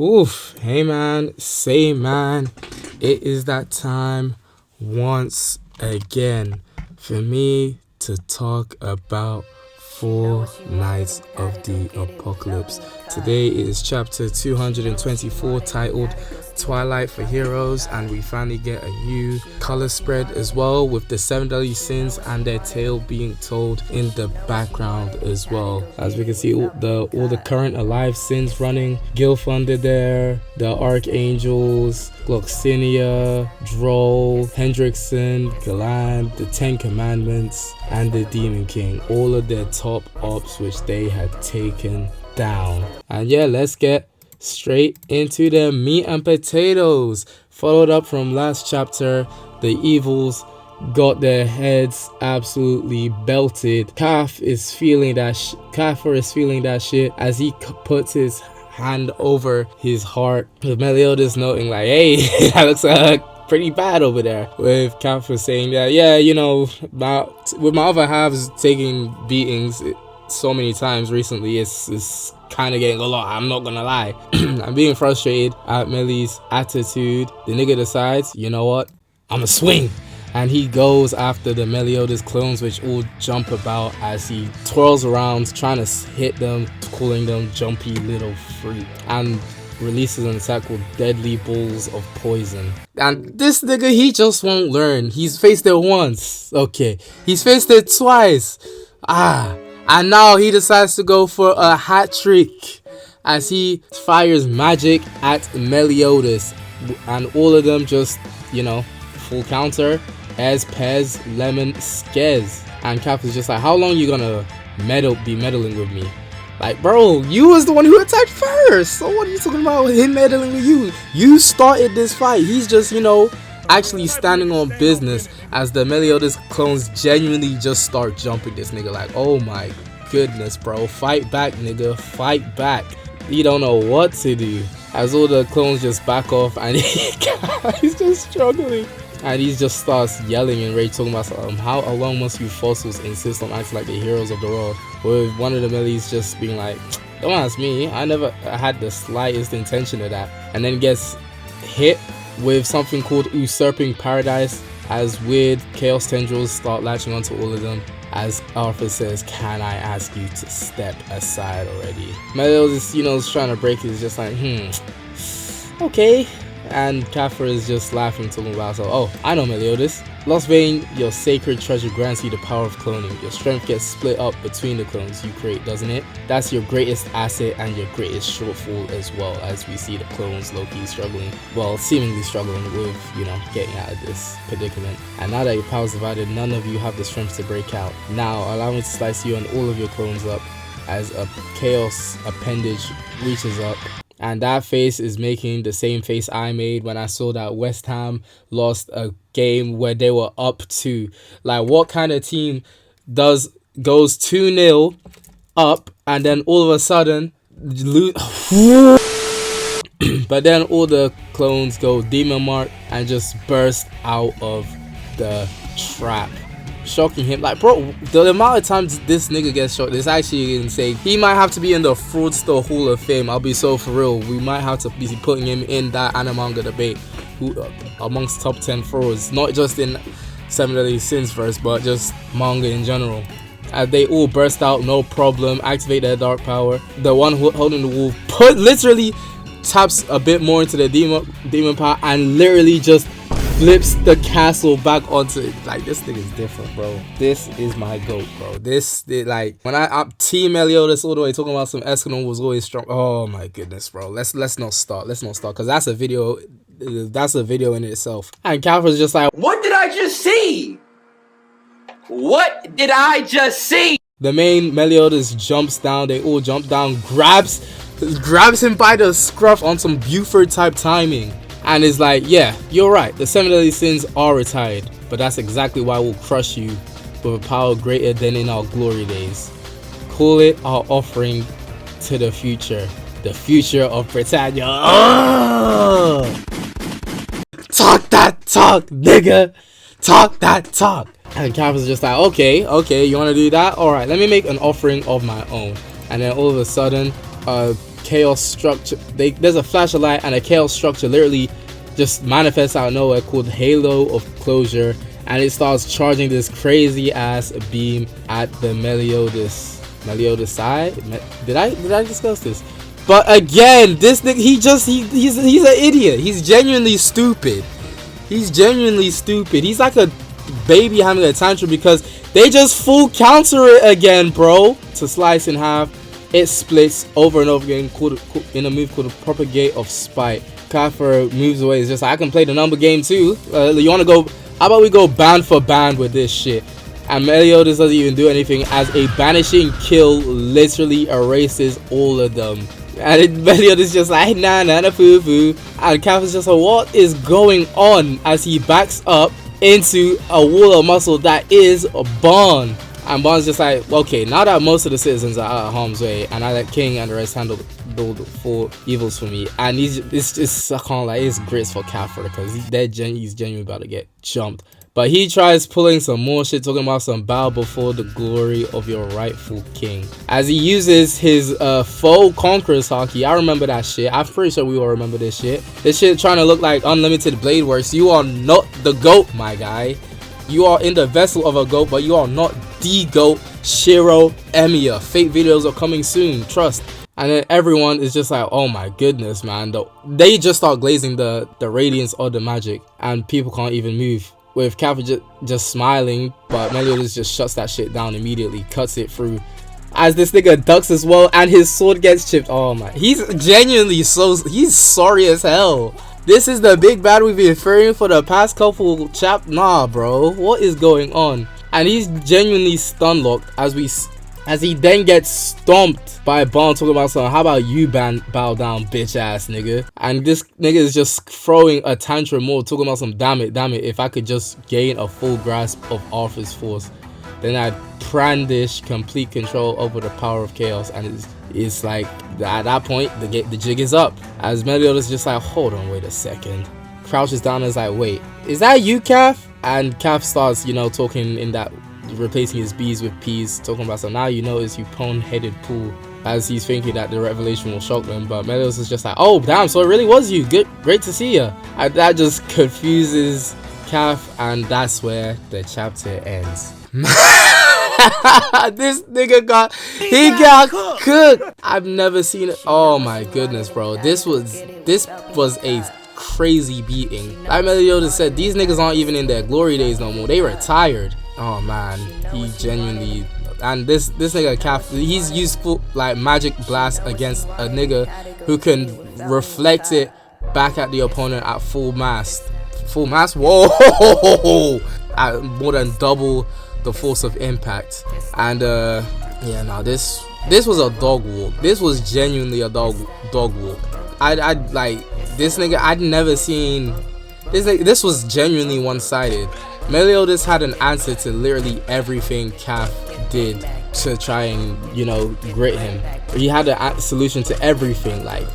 Oof, hey man, say man, it is that time once again for me to talk about Four Nights of the Apocalypse. Today is chapter 224 titled Twilight for Heroes, and we finally get a new color spread as well, with the seven deadly sins and their tale being told in the background as well. As we can see, all the current alive sins running. Gilfunder there, the Archangels, Gloxinia, Droll, Hendrickson, Galand, the Ten Commandments, and the Demon King. All of their top ops which they had taken down. And yeah, let's get straight into the meat and potatoes. Followed up from last chapter, the evils got their heads absolutely belted. Cathur is feeling that shit as he puts his hand over his heart. Meliodas noting like, hey, that looks pretty bad over there. With Cathur saying that, yeah, with my other halves taking beatings so many times recently, it's kind of getting a lot. I'm not gonna lie. I'm being frustrated at Melly's attitude. The nigga decides, you know what, I'ma swing. And he goes after the Meliodas clones, which all jump about as he twirls around trying to hit them, calling them jumpy little freak, and releases an attack called Deadly Balls of Poison. And this nigga, he just won't learn. He's faced it once, okay, he's faced it twice, and now he decides to go for a hat trick as he fires magic at Meliodas, and all of them just, full counter. Ez, Pez, Lemon, Skez. And Cap is just like, how long you gonna be meddling with me? Like, bro, you was the one who attacked first. So what are you talking about him meddling with you? You started this fight. He's just, actually standing on business as the Meliodas clones genuinely just start jumping this nigga. Like, oh my goodness, bro. Fight back, nigga. Fight back. You don't know what to do. As all the clones just back off and he's just struggling. And he just starts yelling in rage, talking about how long must you fossils insist on acting like the heroes of the world? With one of the Mellies just being like, don't ask me, I never had the slightest intention of that. And then gets hit with something called Usurping Paradise as weird chaos tendrils start latching onto all of them. As Arthur says, can I ask you to step aside already? Meliodas, is trying to break it, is just like, okay. And Cathur is just laughing, talking about, I know Meliodas. Lost Vein, your sacred treasure grants you the power of cloning. Your strength gets split up between the clones you create, doesn't it? That's your greatest asset and your greatest shortfall as well, as we see the clones low-key struggling, seemingly struggling with, getting out of this predicament. And now that your power's divided, none of you have the strength to break out. Now, allow me to slice you and all of your clones up as a chaos appendage reaches up. And that face is making the same face I made when I saw that West Ham lost a game where they were up 2. Like, what kind of team goes 2-0 up and then all of a sudden lose? But then all the clones go Demon Mark and just burst out of the trap, shocking him. Like, bro, the amount of times this nigga gets shocked is actually insane. He might have to be in the Fraudster Hall of Fame. I'll be so for real. We might have to be putting him in that Animanga debate, amongst top 10 frauds, not just in Seven Deadly Sins verse, but just manga in general. As they all burst out, no problem, activate their dark power. The one holding the wolf literally taps a bit more into the demon power and literally just flips the castle back onto it. Like, this thing is different, bro. This is my goat, bro. When I'm Team Meliodas all the way, talking about some Escanor was always strong. Oh my goodness, bro. Let's not start, because that's a video in itself. And Cathur's just like, what did I just see? What did I just see? The main Meliodas jumps down. They all jump down, grabs him by the scruff on some Buford type timing. And is like, yeah, you're right, the seven deadly sins are retired, but that's exactly why we'll crush you with a power greater than in our glory days. Call it our offering to the future of Britannia. Talk that talk, nigga. Talk that talk. And Cathur's just like, okay, you want to do that? Alright, let me make an offering of my own. And then all of a sudden, chaos structure. There's a flash of light and a chaos structure literally just manifests out of nowhere called Halo of Closure, and it starts charging this crazy ass beam at the Meliodas side. Did I discuss this? But again, this nigga, he's an idiot. He's genuinely stupid. He's like a baby having a tantrum because they just full counter it again, bro. To slice in half, it splits over and over again in a move called the Propagate of Spite. Cathur moves away. It's just like, I can play the number game too. You want to go? How about we go band for band with this shit? And Meliodas doesn't even do anything as a banishing kill literally erases all of them. And Meliodas just like, nah, foo foo. And Cathur's just like, what is going on? As he backs up into a wall of muscle that is Bond. And Bond's just like, okay, now that most of the citizens are out of harm's way, and I let King and the rest handle the 4 evils for me, and it's just I can't like, it's grits for Cathur because he's genuinely about to get jumped. But he tries pulling some more shit, talking about some bow before the glory of your rightful king. As he uses his faux conqueror's hockey. I remember that shit. I'm pretty sure we all remember this shit. This shit trying to look like unlimited blade works. You are not the GOAT, my guy. You are in the vessel of a GOAT, but you are not the GOAT. Shiro Emiya. Fake videos are coming soon. Trust. And then everyone is just like, oh my goodness, man. They just start glazing the radiance of the magic, and people can't even move. With Cathur just smiling, but Meliodas just shuts that shit down immediately, cuts it through. As this nigga ducks as well, and his sword gets chipped. Oh my, he's genuinely he's sorry as hell. This is the big bad we've been fearing for the past couple nah bro, what is going on? And he's genuinely stun locked as he then gets stomped by Bond, talking about something. How about you bow down, bitch ass nigga? And this nigga is just throwing a tantrum more, talking about some damn it, if I could just gain a full grasp of Arthur's force, then I'd brandish complete control over the power of chaos. And it's like, at that point, the jig is up. As Meliodas just like, hold on, wait a second. Crouches down and is like, wait, is that you, Cath? And Cath starts, talking in that, replacing his B's with P's, talking about, so now you notice you pone-headed pool, as he's thinking that the revelation will shock them. But Meliodas is just like, oh damn, so it really was you, good, great to see you. And that just confuses Cath, and that's where the chapter ends. This nigga got cooked. I've never seen it. Oh my goodness, bro, this was a crazy beating. Like Meliodas said, these niggas aren't even in their glory days no more. They retired. Oh man, he genuinely, and this nigga Cath, he's useful like magic blast against a nigga who can reflect it back at the opponent at full mass. Whoa, at more than double the force of impact. And yeah, no, this was a dog walk. This was genuinely a dog walk. I like this nigga. I'd never seen this nigga. This was genuinely one-sided. Meliodas had an answer to literally everything Cath did to try and, grit him. He had a solution to everything, like,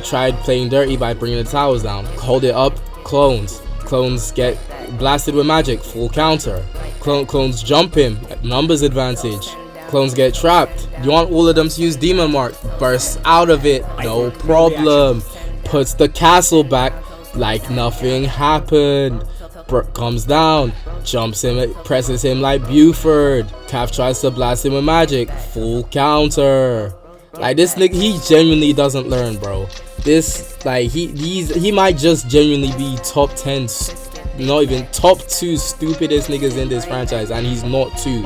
tried playing dirty by bringing the towers down. Hold it up, clones. Clones get blasted with magic, full counter. Clones jump him, numbers advantage. Clones get trapped. You want all of them to use Demon Mark, bursts out of it, no problem. Puts the castle back like nothing happened. Comes down, jumps him, presses him like Buford. Cath tries to blast him with magic, full counter. Like, this nigga, he genuinely doesn't learn, bro. This, like, he might just genuinely be top 10, not even top 2 stupidest niggas in this franchise, and he's not 2.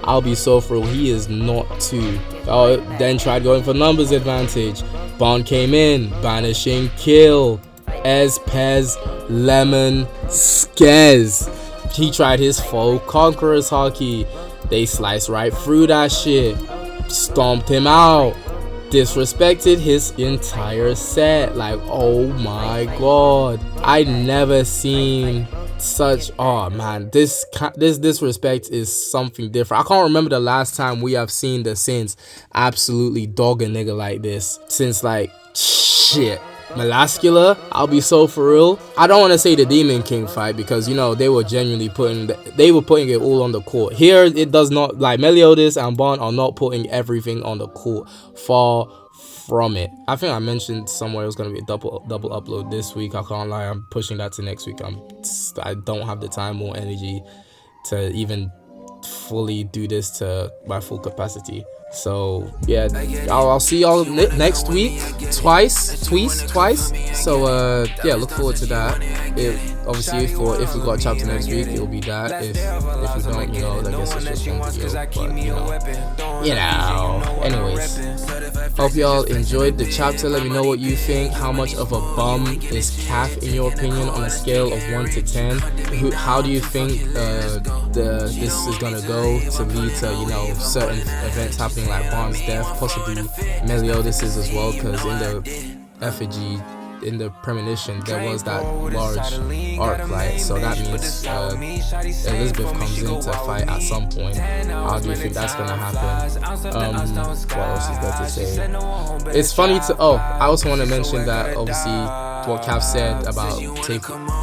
I'll be so for real, he is not 2. Oh, then tried going for numbers advantage. Bond came in, banishing kill. Pez, Lemon, Skez. He tried his faux conqueror's hockey. They sliced right through that shit. Stomped him out. Disrespected his entire set. Like, oh my god. I never seen such, oh man, this disrespect is something different. I can't remember the last time we have seen the Saints absolutely dog a nigga like this since, like, shit, Melascula. I'll be so for real. I don't want to say the Demon King fight because, they were genuinely putting it all on the court. Here it does not, like, Meliodas and Bond are not putting everything on the court. Far from it. I think I mentioned somewhere it was gonna be a double upload this week. I can't lie, I'm pushing that to next week. I don't have the time or energy to even fully do this to my full capacity. So yeah, I'll see y'all next week twice. So yeah, look forward to that. Obviously if we got a chapter next week, it'll be that. If we don't, you know, I guess it's just one video. But you know. Anyways, hope y'all enjoyed the chapter. Let me know what you think. How much of a bum is Cath in your opinion on a scale of 1 to 10? How do you think this is gonna go to lead to, you know, certain events happening like Bond's death, possibly Meliodas' as well, because in the effigy, in the premonition, there was that large arc, right? So that means Elizabeth comes in to fight at some point. How do you think that's gonna happen? What else is there to say? It's funny to I also want to mention that obviously what Cav said about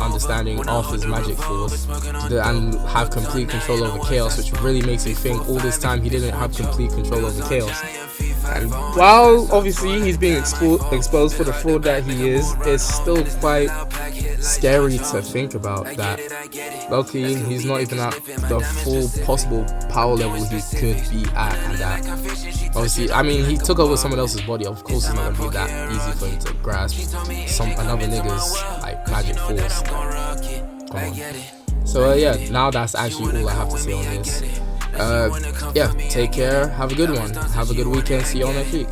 understanding Arthur's magic force and have complete control over chaos, which really makes me think all this time he didn't have complete control over chaos. And while obviously he's being exposed for the fraud that he is, it's still quite scary to think about that. Luckily, he's not even at the full possible power level he could be at, and that obviously, I mean, he took over someone else's body. Of course, it's not gonna be that easy for him to grasp another nigga's like magic force. Come on. So yeah, now that's actually all I have to say on this. Yeah, take care, have a good one, have a good weekend, see you all next week.